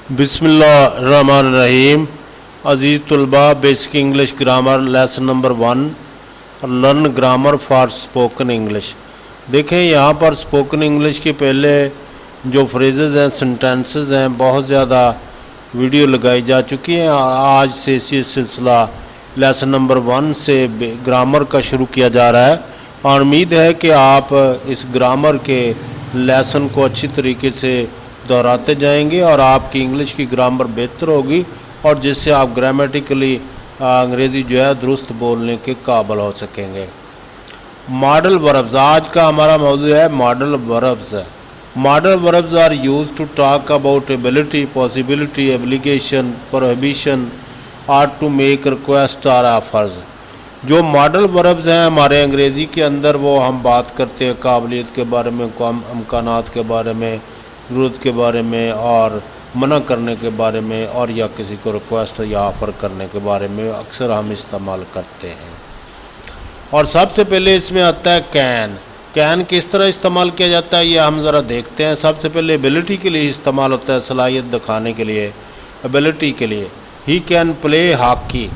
बिस्मिल्लाहिर्रहमानिर्रहीम। अज़ीज़ तलबा, basic English grammar lesson number 1, learn grammar for spoken English. देखें, यहाँ पर स्पोकन इंग्लिश के पहले जो फ्रेजेस हैं, सेंटेंसेस हैं, बहुत ज़्यादा वीडियो लगाई जा चुकी हैं। आज से ये सिलसिला लेसन नंबर 1 से ग्रामर का शुरू किया जा रहा है और उम्मीद है कि आप इस ग्रामर के लेसन को अच्छी तरीके से दोहराते जाएंगे और आपकी इंग्लिश की ग्रामर बेहतर होगी और जिससे आप ग्रामेटिकली अंग्रेज़ी जो है दुरुस्त बोलने के काबिल हो सकेंगे। मॉडल वर्ब्स, आज का हमारा मौजू है model verbs. Model verbs are use to talk about ability, possibility, obligation, prohibition और टू मेक रिक्वेस्ट और ऑफर्स। जो मॉडल वर्ब्स हैं हमारे अंग्रेज़ी के अंदर, वो हम बात करते हैं काबिलियत के बारे में, अमकानात के बारे में, ज़रूरत के बारे में और मना करने के बारे में, और या किसी को रिक्वेस्ट या ऑफ़र करने के बारे में अक्सर हम इस्तेमाल करते हैं। और सबसे पहले इसमें आता है कैन। कैन किस तरह इस्तेमाल किया जाता है ये हम ज़रा देखते हैं। सबसे पहले एबिलिटी के लिए इस्तेमाल होता है, सलाहियत दिखाने के लिए, एबिलिटी के लिए। ही कैन प्ले हॉकी,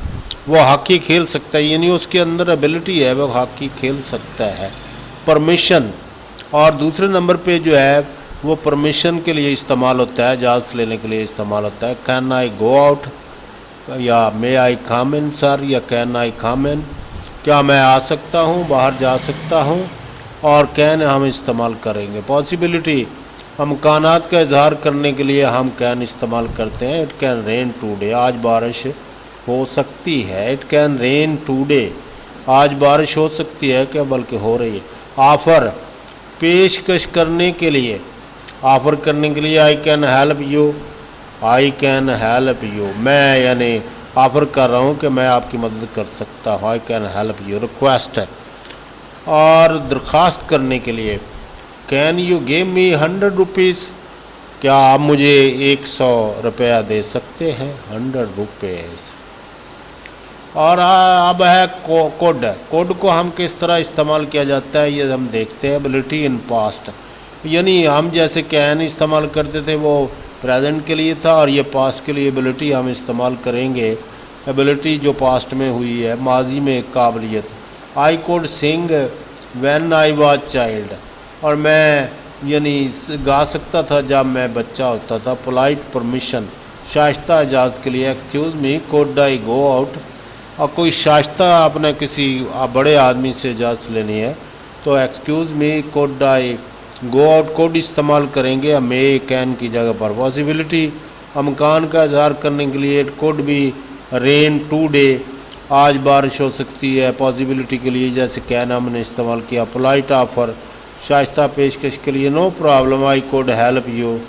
वो हॉकी खेल सकता है, यानी उसके अंदर एबिलिटी है, वो हॉकी खेल सकता है। परमिशन, और दूसरे नंबर पे जो है वो परमिशन के लिए इस्तेमाल होता है, इजाज़त लेने के लिए इस्तेमाल होता है। कैन आई गो आउट, या मे आई कम इन सर, या कैन आई कम इन, क्या मैं आ सकता हूँ, बाहर जा सकता हूँ। और कैन हम इस्तेमाल करेंगे। पॉसिबिलिटी, अमकानात का इजहार करने के लिए हम कैन इस्तेमाल करते हैं। इट कैन रेन टूडे, आज बारिश हो सकती है। इट कैन रेन टूडे, आज बारिश हो सकती है, क्या बल्कि हो रही है। ऑफ़र, पेशकश करने के लिए, ऑफ़र करने के लिए I can help you, I can help you, मैं यानी ऑफ़र कर रहा हूँ कि मैं आपकी मदद कर सकता हूँ। I can help you. Request है, और दरख्वास्त करने के लिए can you give me 100 rupees, क्या आप मुझे 100 रुपया दे सकते हैं, 100 रुपीज़। और अब है कोड। कोड को हम किस तरह इस्तेमाल किया जाता है ये हम देखते हैं। एबिलिटी इन पास्ट, यानी हम जैसे कैन इस्तेमाल करते थे वो प्रेजेंट के लिए था, और ये पास्ट के लिए एबिलिटी हम इस्तेमाल करेंगे। एबिलिटी जो पास्ट में हुई है, माजी में काबिलियत। I could sing when I was child, और मैं यानी गा सकता था जब मैं बच्चा होता था। पोलाइट परमिशन, शाइस्ता इजाज़त के लिए। Excuse me could I go out, और कोई शाइस्ता आपने किसी बड़े आदमी से इजाज़त लेनी है तो excuse me could I go out, code इस्तेमाल करेंगे मे कैन की जगह पर। पॉसिबिलिटी, अमकान का इजहार करने के लिए, it could be rain today, आज बारिश हो सकती है। पॉसिबिलिटी के लिए जैसे कैन हमने इस्तेमाल किया। पोलाइट ऑफ़र, शाइस्ता पेशकश के लिए। No problem, I could help you,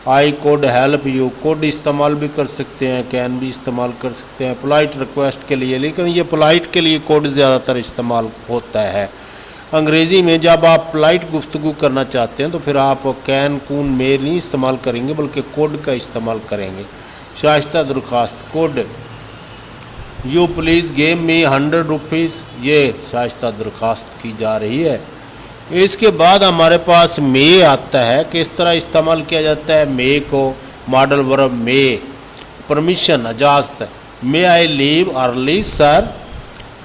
I could help you, could इस्तेमाल भी कर सकते हैं, कैन भी इस्तेमाल कर सकते हैं। पोलाइट रिक्वेस्ट के लिए, लेकिन ये पोलाइट के लिए कोड ज़्यादातर इस्तेमाल होता है अंग्रेज़ी में। जब आप पोलाइट गुफ्तगू करना चाहते हैं तो फिर आप कैन, कून, मे नहीं इस्तेमाल करेंगे बल्कि कोड का इस्तेमाल करेंगे। शाइस्ता दरख्वास्त, code you please give me 100 rupees, ये शाइस्ता दरख्वास्त की जा रही है। इसके बाद हमारे पास मे आता है। किस तरह इस्तेमाल किया जाता है मे को, मॉडल वर्ब मे। परमिशन, इजाज़त, मे आई लीव अर्ली सर,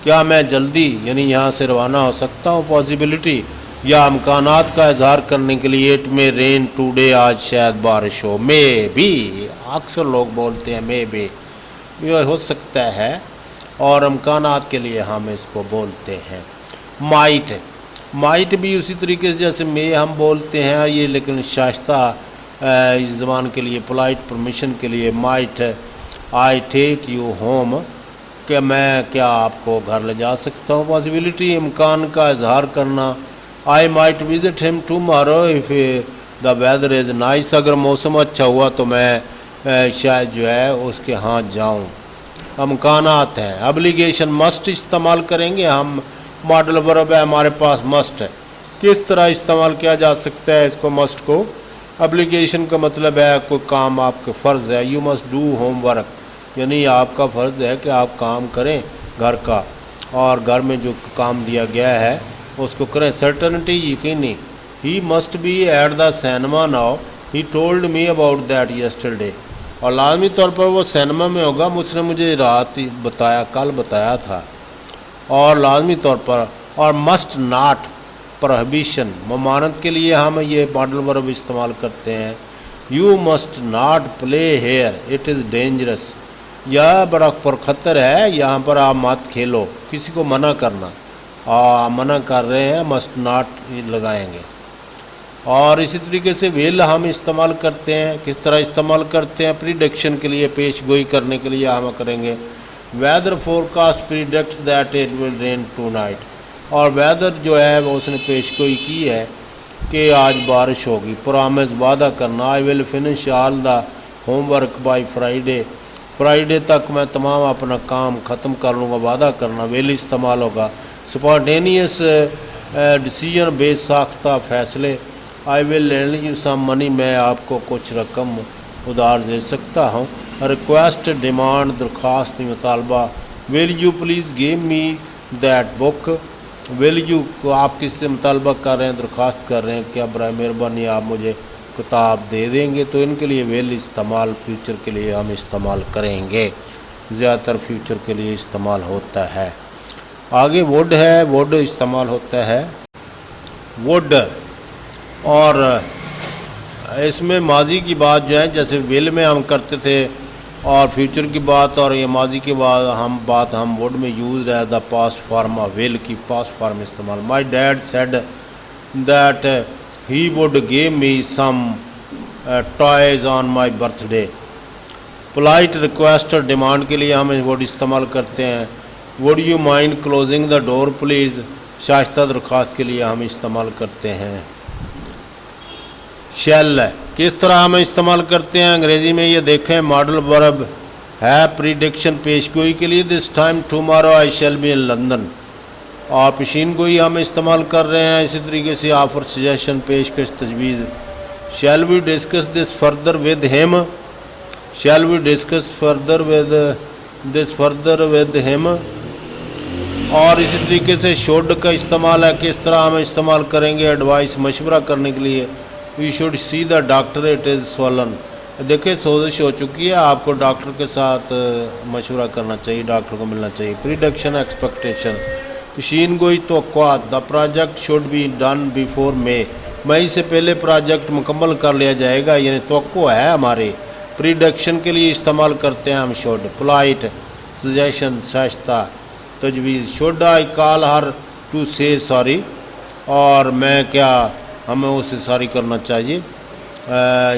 क्या मैं जल्दी यानी यहाँ से रवाना हो सकता हूँ। पॉसिबिलिटी, या अमकानात का इजहार करने के लिए, इट मे रेन टूडे, आज शायद बारिश हो। मे भी, अक्सर लोग बोलते हैं मे भी, यह हो सकता है, और अमकानात के लिए हम इसको बोलते हैं। माइट, माइट भी उसी तरीके से जैसे मे हम बोलते हैं ये, लेकिन शाइस्ता इस ज़बान के लिए, पोलाइट परमिशन के लिए। Might, I take you home, कि मैं क्या आपको घर ले जा सकता हूँ। पॉसिबिलिटी, इम्कान का इजहार करना। I might visit him tomorrow if the weather is nice, अगर मौसम अच्छा हुआ तो मैं शायद जो है उसके यहाँ जाऊँ। अमकानात हैं। एब्लिगेशन, मस्ट इस्तेमाल करेंगे हम। मॉडल वर्ब है हमारे पास मस्ट है। किस तरह इस्तेमाल किया जा सकता है इसको, मस्ट को। एब्लिगेशन का मतलब है कोई काम आपके फ़र्ज़ है। यू मस्ट डू होमवर्क, यानी आपका फ़र्ज़ है कि आप काम करें घर का, और घर में जो काम दिया गया है उसको करें। सर्टनिटी, यकीनी। He must be at the cinema now, he told me about that yesterday, और लाजमी तौर पर वो सिनेमा में होगा, उसने मुझे रात ही बताया, कल बताया था। और लाजमी तौर पर और मस्ट नॉट प्रोहिबिशन, ममानत के लिए हम ये मॉडल वर्ब इस्तेमाल करते हैं। You must not play here, it is dangerous, यह बड़ा पुरखतर है, यहाँ पर आप मत खेलो, किसी को मना करना, मना कर रहे हैं, मस्ट नॉट लगाएंगे। और इसी तरीके से विल हम इस्तेमाल करते हैं, किस तरह इस्तेमाल करते हैं, प्रीडिक्शन के लिए, पेश गोई करने के लिए हम करेंगे weather forecast predicts that it will rain tonight, और वेदर जो है वो उसने पेश गोई की है कि आज बारिश होगी। प्रॉमिस, वादा करना, I will finish all the homework by Friday, Friday तक मैं तमाम अपना काम ख़त्म कर लूँगा, वादा करना, विल इस्तेमाल होगा। स्पॉन्टेनियस डिसीजन, बेसाख्ता फैसले, I will lend you some money, मैं आपको कुछ रकम उधार दे सकता हूँ। रिक्वेस्ट, डिमांड, दरख्वास्त, मुतालबा। Will you please give me that book, will you, आप किससे मुतालबा कर रहे हैं, दरख्वास्त कर रहे हैं, क्या बराए मेहरबानी आप मुझे किताब दे देंगे। तो इनके लिए विल इस्तेमाल फ्यूचर के लिए हम इस्तेमाल करेंगे, ज़्यादातर फ्यूचर के लिए इस्तेमाल होता है। आगे वुड है, वुड इस्तेमाल होता है, वुड, और इसमें माजी की बात जो है जैसे विल में हम करते थे, और फ्यूचर की बात और ये माजी की बात हम वुड में यूज है the past form of will की पास्ट फॉर्म इस्तेमाल। My dad said that he would give me some toys on my birthday. Polite, request और डिमांड के लिए हम वुड इस्तेमाल करते हैं। Would you mind closing the door please, शाइस्ता दरख्वास्त के लिए हम इस्तेमाल करते हैं। शैल किस तरह हम इस्तेमाल करते हैं अंग्रेज़ी में, ये देखें, मॉडल वर्ब है प्रीडिक्शन, पेशगोई के लिए। This time tomorrow I shall be in London, और पेशीन गोई हम इस्तेमाल कर रहे हैं। इसी तरीके से ऑफर, सजेशन, पेशकश, तजवीज़। Shall we discuss this further with him, shall we discuss further with this further with him. और इसी तरीके से शुड का इस्तेमाल है, किस तरह हम इस्तेमाल करेंगे, एडवाइस, मशवरा करने के लिए। We should see the doctor, it is swollen, देखिए सोजिश हो चुकी है, आपको डॉक्टर के साथ मशवरा करना चाहिए, डॉक्टर को मिलना चाहिए। Prediction, expectation. पेशीन गोई, तवक्कुआत, the project should be done before May से पहले प्रोजेक्ट मुकम्मल कर लिया जाएगा, यानी तवक्को है हमारे। प्रीडिक्शन के लिए इस्तेमाल करते हैं हम शुड। पोलाइट, सजेशन, शाइस्ता, तजवीज़। Should I call her to say sorry, और मैं क्या, हमें उसे सॉरी करना चाहिए,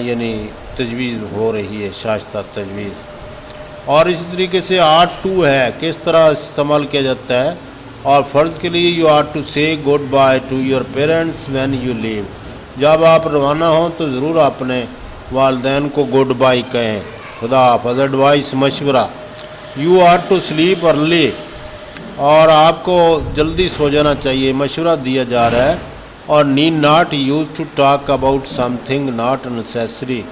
यानी तजवीज़ हो रही है, शाइस्ता तजवीज़। और इसी तरीके से आर्ट टू है, किस तरह इस्तेमाल किया जाता है। और फ़र्ज़ के लिए यू आर टू से good by two your parents when you leave, जब आप रवाना हों तो ज़रूर अपने वालदैन को गुड बाय कहें, खुदा हाफ़िज़। एडवाइस, मशवरा। You are to sleep early, और आपको जल्दी सो जाना चाहिए, मशवरा दिया जा रहा है। और need not use to talk about something not necessary,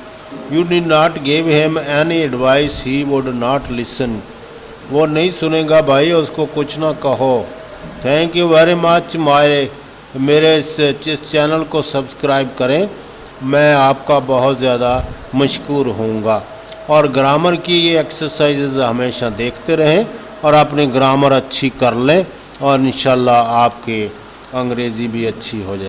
you need not give him any advice he would not listen, वो नहीं सुनेगा भाई, उसको कुछ ना कहो। थैंक यू वेरी मच, मेरे इस चैनल को सब्सक्राइब करें, मैं आपका बहुत ज़्यादा मशकूर होऊंगा। और ग्रामर की ये एक्सरसाइजेज हमेशा देखते रहें और अपनी ग्रामर अच्छी कर लें, और इंशाल्लाह आपके अंग्रेज़ी भी अच्छी हो जाए।